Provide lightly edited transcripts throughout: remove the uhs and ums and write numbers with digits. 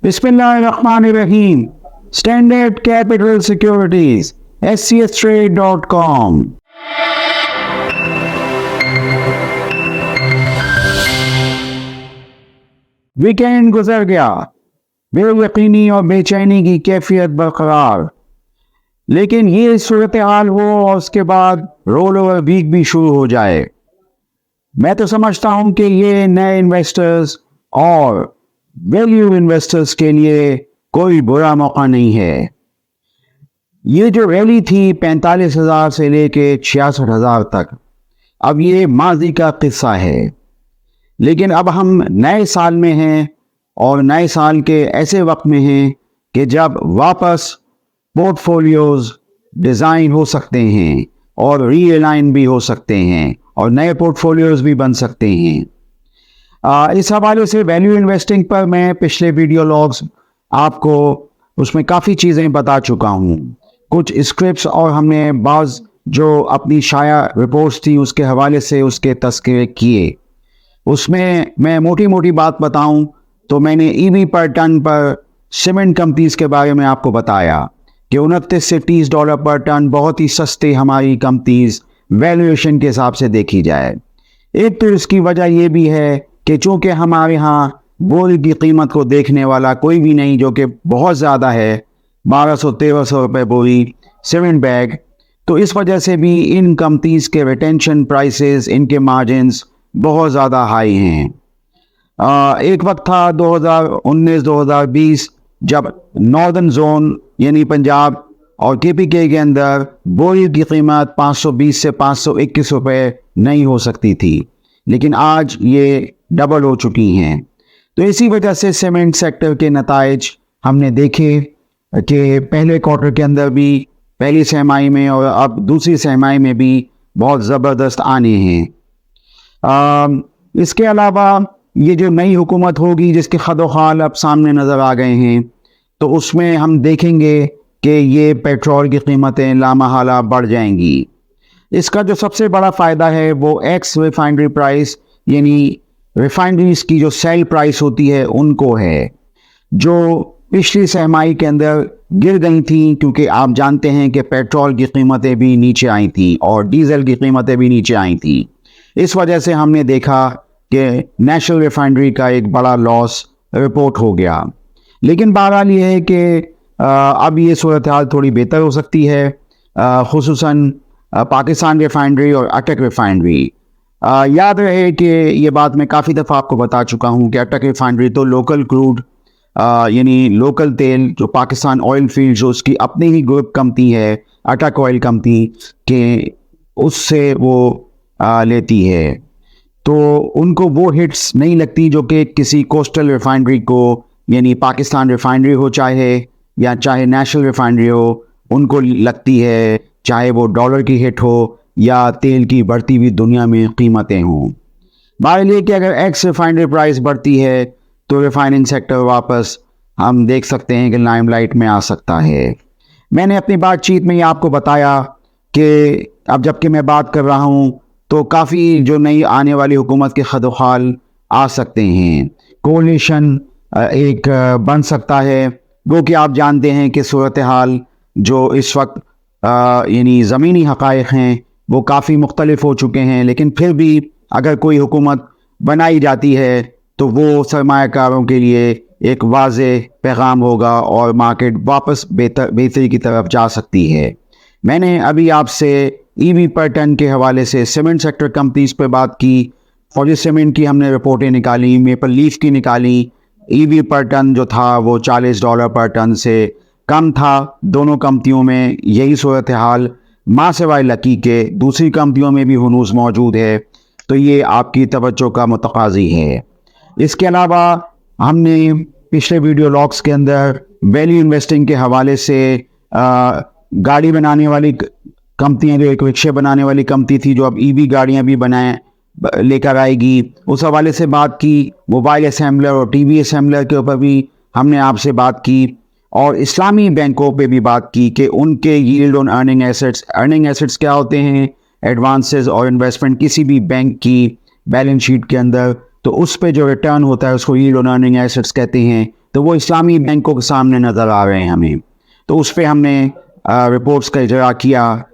बिस्मिल्लाहिर्रहमानिर्रहीम। Standard capital securities, scstrade.com। Weekend गुजर गया, बेयकीनी और बेचैनी की कैफियत बरकरार, लेकिन ये सूरत हाल हो और उसके बाद रोल ओवर वीक भी शुरू हो जाए। मैं तो समझता हूं कि ये नए इन्वेस्टर्स और वैल्यू इन्वेस्टर्स के लिए कोई बुरा मौका नहीं है। ये जो रैली थी 45,000 से लेके 66,000 तक, अब ये माजी का किस्सा है। लेकिन अब हम नए साल में हैं और नए साल के ऐसे वक्त में हैं कि जब वापस पोर्टफोलियोज डिज़ाइन हो सकते हैं और रीअलाइन भी हो सकते हैं और नए पोर्टफोलियोज भी बन सकते हैं। इस हवाले से वैल्यू इन्वेस्टिंग पर मैं पिछले वीडियो लॉग्स आपको उसमें काफ़ी चीज़ें बता चुका हूँ। कुछ स्क्रिप्ट्स और हमने बाज़ जो अपनी शाया रिपोर्ट्स थी उसके हवाले से उसके तज़किरे किए। उसमें मैं मोटी मोटी बात बताऊं तो मैंने ईवी पर टन पर सीमेंट कंपनीज के बारे में आपको बताया कि 29 से $30 पर टन बहुत ही सस्ते हमारी कंपनीज वैल्यूएशन के हिसाब से देखी जाए। एक तो इसकी वजह यह भी है कि चूँकि हमारे यहाँ बोरी की कीमत को देखने वाला कोई भी नहीं, जो कि बहुत ज़्यादा है, 1200-1300 रुपये बोरी सीमेंट बैग, तो इस वजह से भी इन कंपनीज के रिटेंशन प्राइसेस, इनके मार्जिन्स बहुत ज़्यादा हाई हैं। एक वक्त था 2019-2020 जब नॉर्दर्न जोन यानी पंजाब और केपीके के अंदर बोरी की कीमत 520 से 521 रुपये नहीं हो सकती थी, लेकिन आज ये डबल हो चुकी हैं। तो इसी वजह से सीमेंट सेक्टर के नताइज हमने देखे कि पहले क्वार्टर के अंदर भी, पहली सहमाई में और अब दूसरी सहमाई में भी बहुत ज़बरदस्त आने हैं। इसके अलावा ये जो नई हुकूमत होगी जिसके खदोखाल अब सामने नज़र आ गए हैं, तो उसमें हम देखेंगे कि ये पेट्रोल की कीमतें लामहला बढ़ जाएंगी। इसका जो सबसे बड़ा फ़ायदा है वो एक्स रिफाइनरी प्राइस यानी रिफाइनरीज की जो सेल प्राइस होती है उनको है, जो पिछली सहमाई के अंदर गिर गई थी, क्योंकि आप जानते हैं कि पेट्रोल की कीमतें भी नीचे आई थी और डीजल की कीमतें भी नीचे आई थी। इस वजह से हमने देखा कि नेशनल रिफाइनरी का एक बड़ा लॉस रिपोर्ट हो गया। लेकिन बहरहाल ये है कि अब ये सूरत हाल थोड़ी बेहतर हो सकती है, खुसूसन पाकिस्तान रिफाइनरी और अटक रिफाइनरी। याद रहे कि ये बात मैं काफ़ी दफ़ा आपको बता चुका हूँ कि अटक रिफाइनरी तो लोकल क्रूड यानी लोकल तेल जो पाकिस्तान ऑयल फील्ड जो उसकी अपनी ही ग्रुप कंपनी है अटक ऑयल कंपनी के, उससे वो लेती है, तो उनको वो हिट्स नहीं लगती जो कि किसी कोस्टल रिफाइनरी को यानी पाकिस्तान रिफाइनरी हो चाहे नेशनल रिफाइनरी हो, उनको लगती है, चाहे वो डॉलर की हिट हो या तेल की बढ़ती हुई दुनिया में कीमतें हों। मान लीजिए कि अगर एक्स रिफाइनरी प्राइस बढ़ती है तो रिफाइनिंग सेक्टर वापस हम देख सकते हैं कि लाइमलाइट में आ सकता है। मैंने अपनी बातचीत में ये आपको बताया कि अब जबकि मैं बात कर रहा हूँ तो काफ़ी जो नई आने वाली हुकूमत के खदोखाल आ सकते हैं। कोलिशन एक बन सकता है, वो कि आप जानते हैं कि सूरत हाल जो इस वक्त यानी ज़मीनी हक़ाइक़ हैं वो काफ़ी मुख्तलिफ हो चुके हैं, लेकिन फिर भी अगर कोई हुकूमत बनाई जाती है तो वो सरमायाकारों के लिए एक वाज़े पैगाम होगा और मार्केट वापस बेहतरी की तरफ जा सकती है। मैंने अभी आपसे ईवी पर टन के हवाले से सीमेंट सेक्टर कंपनीज पर बात की, फौजी सीमेंट की हमने रिपोर्टें निकाली, मेपल लीफ की निकाली। ईवी पर टन जो था वो $40 पर टन से कम था। दोनों कंपनियों में यही सूरत हाल माँ सिवाय लकी के दूसरी कंपनियों में भी हुनूस मौजूद है, तो ये आपकी तवज्जो का मुतकाज़ी है। इसके अलावा हमने पिछले वीडियो लॉग्स के अंदर वैल्यू इन्वेस्टिंग के हवाले से गाड़ी बनाने वाली कंपनियां, जो एक रिक्शे बनाने वाली कंपनी थी जो अब ईवी गाड़ियां भी लेकर आएगी, उस हवाले से बात की। मोबाइल असेंबलर और टीवी असेंबलर के ऊपर भी हमने आपसे बात की और इस्लामी बैंकों पे भी बात की कि उनके यील्ड ऑन अर्निंग एसेट्स क्या होते हैं, एडवांसेस और इन्वेस्टमेंट किसी भी बैंक की बैलेंस शीट के अंदर तो उस पे जो रिटर्न होता है उसको यील्ड ऑन अर्निंग एसेट्स कहते हैं। तो वो इस्लामी बैंकों के सामने नज़र आ रहे हैं हमें। तो उस पे हमने रिपोर्ट्स का इजरा किया,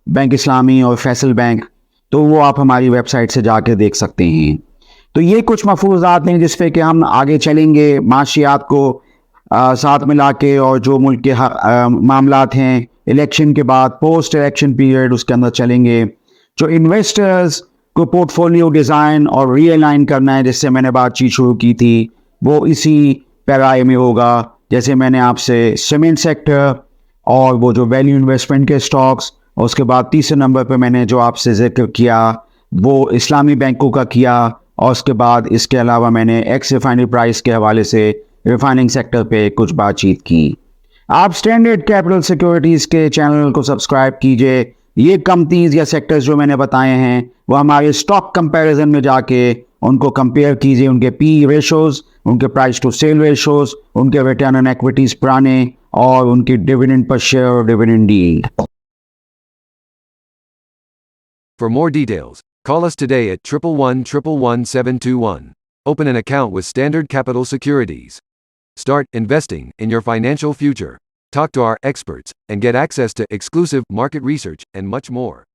बैंक इस्लामी और फैसल बैंक। तो वो आप हमारी वेबसाइट से जाके देख सकते हैं। तो ये कुछ मफरूज़ात हैं जिस पे कि हम आगे चलेंगे, माशियात को साथ मिला के, और जो मुल्क के मामलात हैं इलेक्शन के बाद, पोस्ट इलेक्शन पीरियड, उसके अंदर चलेंगे। जो इन्वेस्टर्स को पोर्टफोलियो डिज़ाइन और रीअलाइन करना है, जिससे मैंने बातचीत शुरू की थी, वो इसी पैराए में होगा। जैसे मैंने आपसे सीमेंट सेक्टर और वो जो वैल्यू इन्वेस्टमेंट के स्टॉक्स, और उसके बाद तीसरे नंबर पे मैंने जो आपसे जिक्र किया वो इस्लामी बैंकों का किया, और उसके बाद इसके अलावा मैंने एक्स रिफाइनरी प्राइस के हवाले से रिफाइनिंग सेक्टर पे कुछ बातचीत की। आप स्टैंडर्ड कैपिटल सिक्योरिटीज़ के चैनल को सब्सक्राइब कीजिए। ये कंपनीज या सेक्टर्स जो मैंने बताए हैं वो हमारे स्टॉक कंपैरिजन में जाके उनको कंपेयर कीजिए, उनके पी रेशोज़, उनके प्राइस टू सेल रेशोज़, उनके रिटर्न ऑन इक्विटीज़ पुराने, और उनकी डिविडेंड पर शेयर और dividend yield. For more details, call us today at 111-111-721. Open an account with Standard Capital Securities. Start investing in your financial future. Talk to our experts and get access to exclusive market research and much more.